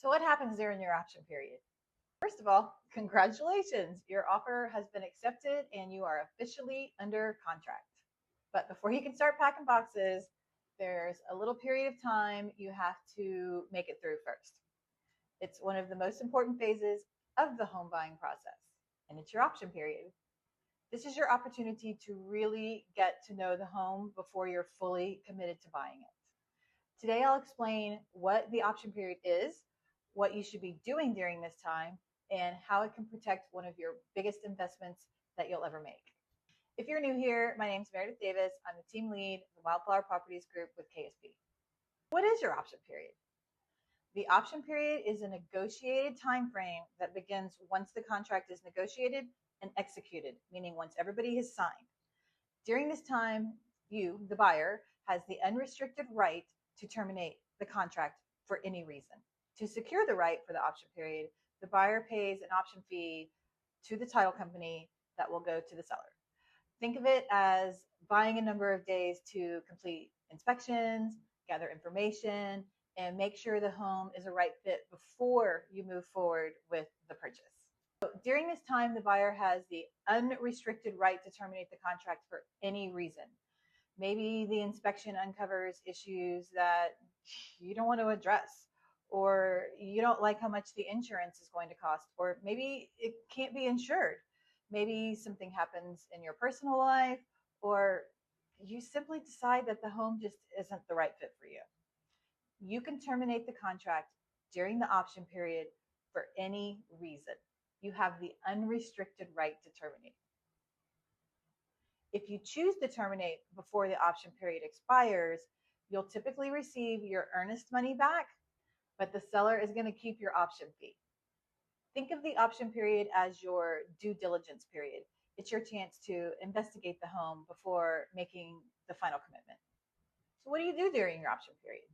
So what happens during your option period? First of all, congratulations. Your offer has been accepted and you are officially under contract. But before you can start packing boxes, there's a little period of time you have to make it through first. It's one of the most important phases of the home buying process, and it's your option period. This is your opportunity to really get to know the home before you're fully committed to buying it. Today, I'll explain what the option period is, what you should be doing during this time, and how it can protect one of your biggest investments that you'll ever make. If you're new here, my name is Meredith Davis. I'm the team lead of the Wildflower Properties Group with KSP. What is your option period? The option period is a negotiated time frame that begins once the contract is negotiated and executed, meaning once everybody has signed. During this time, you, the buyer, has the unrestricted right to terminate the contract for any reason. To secure the right for the option period, the buyer pays an option fee to the title company that will go to the seller. Think of it as buying a number of days to complete inspections, gather information, and make sure the home is a right fit before you move forward with the purchase. So during this time, the buyer has the unrestricted right to terminate the contract for any reason. Maybe the inspection uncovers issues that you don't want to address, or you don't like how much the insurance is going to cost, or maybe it can't be insured. Maybe something happens in your personal life, or you simply decide that the home just isn't the right fit for you. You can terminate the contract during the option period for any reason. You have the unrestricted right to terminate. If you choose to terminate before the option period expires, you'll typically receive your earnest money back, but the seller is going to keep your option fee. Think of the option period as your due diligence period. It's your chance to investigate the home before making the final commitment. So what do you do during your option period?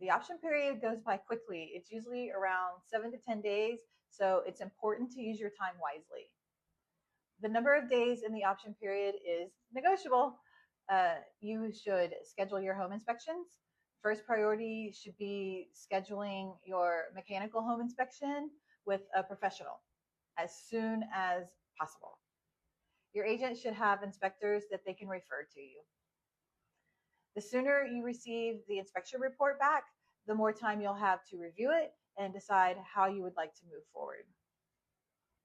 The option period goes by quickly. It's usually around 7 to 10 days, so it's important to use your time wisely. The number of days in the option period is negotiable. You should schedule your home inspections. First priority should be scheduling your mechanical home inspection with a professional as soon as possible. Your agent should have inspectors that they can refer to you. The sooner you receive the inspection report back, the more time you'll have to review it and decide how you would like to move forward.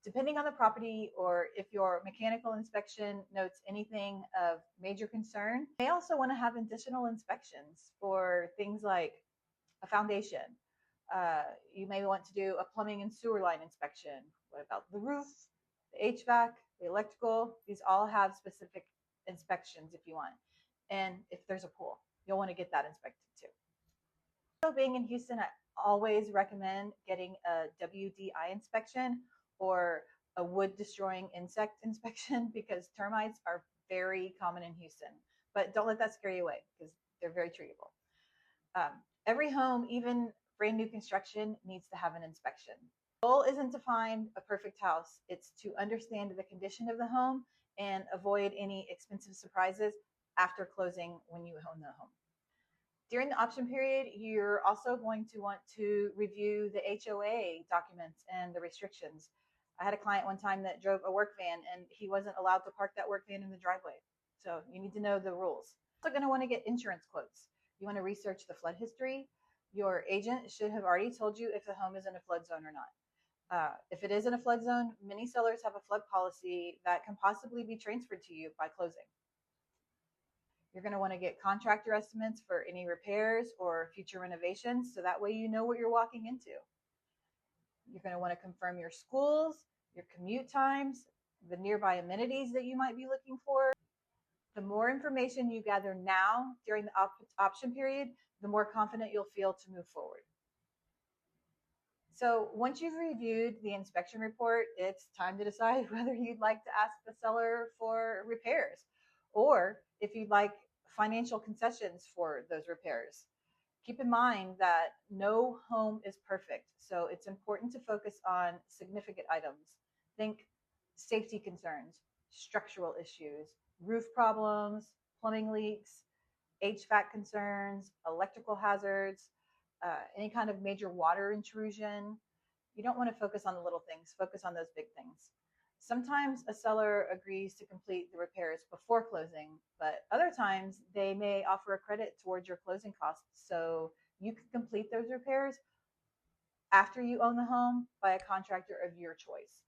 Depending on the property, or if your mechanical inspection notes anything of major concern, you may also want to have additional inspections for things like a foundation. You may want to do a plumbing and sewer line inspection. What about the roof, the HVAC, the electrical? These all have specific inspections if you want. And if there's a pool, you'll want to get that inspected too. So being in Houston, I always recommend getting a WDI inspection or a wood destroying insect inspection, because termites are very common in Houston. But don't let that scare you away, because they're very treatable. Every home, even brand new construction, needs to have an inspection. The goal isn't to find a perfect house. It's to understand the condition of the home and avoid any expensive surprises after closing when you own the home. During the option period, you're also going to want to review the HOA documents and the restrictions. I had a client one time that drove a work van and he wasn't allowed to park that work van in the driveway. So you need to know the rules. You're also going to want to get insurance quotes. You want to research the flood history. Your agent should have already told you if the home is in a flood zone or not. If it is in a flood zone, many sellers have a flood policy that can possibly be transferred to you by closing. You're going to want to get contractor estimates for any repairs or future renovations, so that way you know what you're walking into. You're going to want to confirm your schools, your commute times, the nearby amenities that you might be looking for. The more information you gather now during the option period, the more confident you'll feel to move forward. So once you've reviewed the inspection report, it's time to decide whether you'd like to ask the seller for repairs, or if you'd like financial concessions for those repairs. Keep in mind that no home is perfect, so it's important to focus on significant items. Think safety concerns, structural issues, roof problems, plumbing leaks, HVAC concerns, electrical hazards. any kind of major water intrusion. You don't want to focus on the little things, focus on those big things. Sometimes a seller agrees to complete the repairs before closing, but other times they may offer a credit towards your closing costs. So you can complete those repairs after you own the home by a contractor of your choice.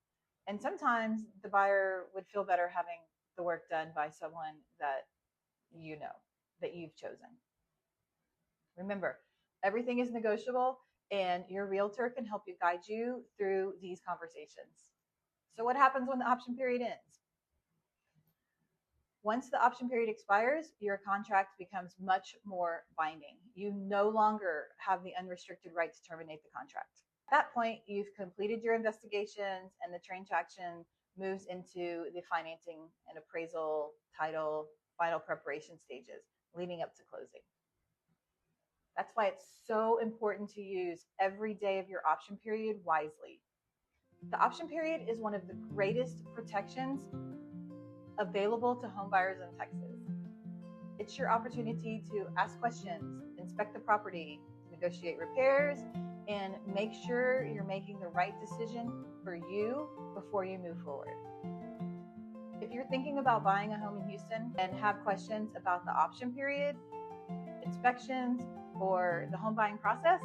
And sometimes the buyer would feel better having the work done by someone that you know, that you've chosen. Remember, everything is negotiable, and your realtor can help you guide you through these conversations. So what happens when the option period ends? Once the option period expires, your contract becomes much more binding. You no longer have the unrestricted right to terminate the contract. At that point, you've completed your investigations, and the transaction moves into the financing and appraisal, title, final preparation stages leading up to closing. That's why it's so important to use every day of your option period wisely. The option period is one of the greatest protections available to homebuyers in Texas. It's your opportunity to ask questions, inspect the property, negotiate repairs, and make sure you're making the right decision for you before you move forward. If you're thinking about buying a home in Houston and have questions about the option period, inspections, or the home buying process,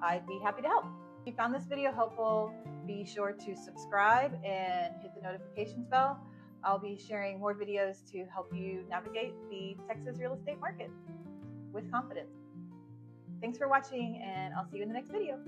I'd be happy to help. If you found this video helpful, be sure to subscribe and hit the notifications bell. I'll be sharing more videos to help you navigate the Texas real estate market with confidence. Thanks for watching, and I'll see you in the next video.